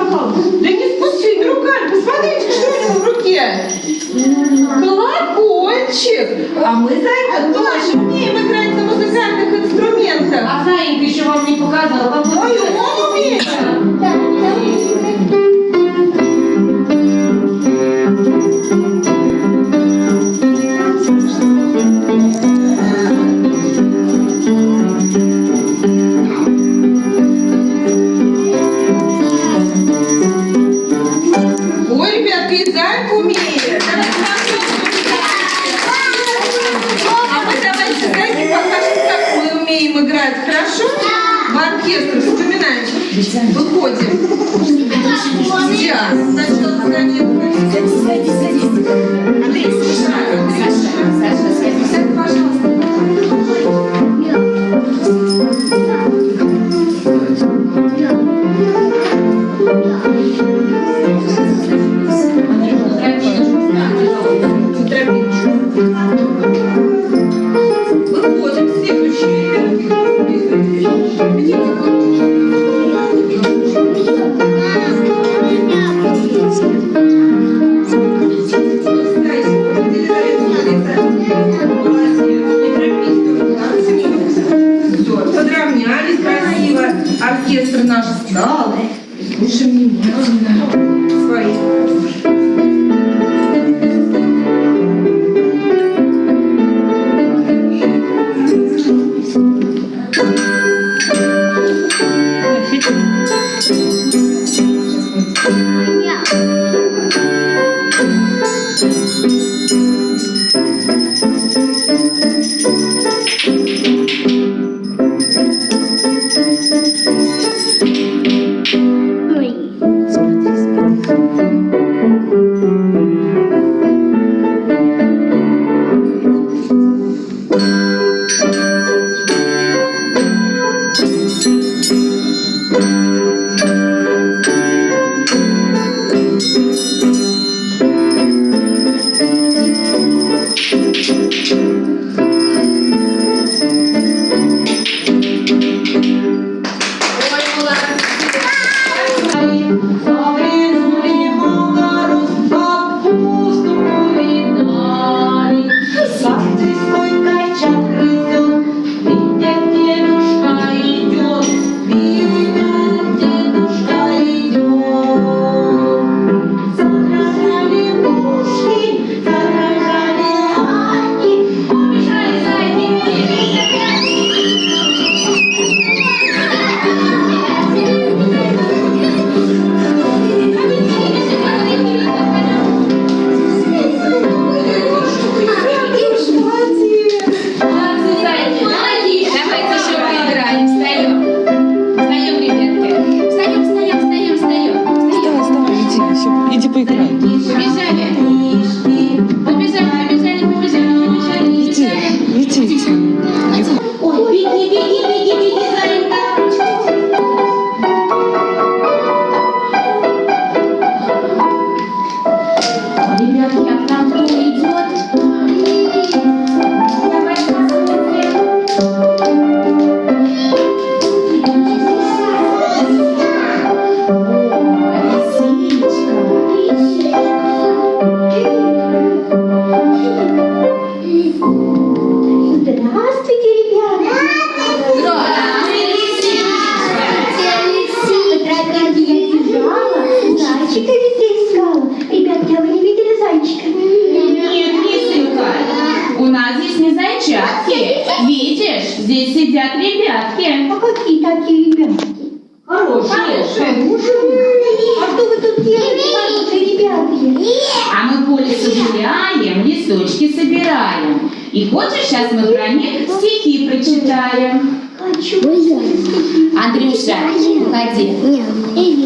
нарисовал? Да не с пустыми руками, посмотрите, что у него в руке. Колокольчик. А мы, Зайка, тоже умеем играть на музыкальных инструментах. А Заинька еще вам не показала, как Ой, он умеет. Ой, ребятки, и Зайка умеет. А мы давайте Зайке покажем, как мы умеем играть. Хорошо? В оркестр. Вспоминаем. Выходим. Сейчас. Значит, он сгонит. Андрей, Саша, пожалуйста. Выходим, следующий. Подравнялись красиво. Оркестр наш встал. Слушаем внимательно. Свои. Здесь сидят ребятки. А какие такие ребятки? Хорошие. А что вы тут делаете, хорошие ребятки? А мы по лесу гуляем, листочки собираем. И хочешь, сейчас мы про них стихи прочитаем? Хочу. Андрюша, выходи. Нет.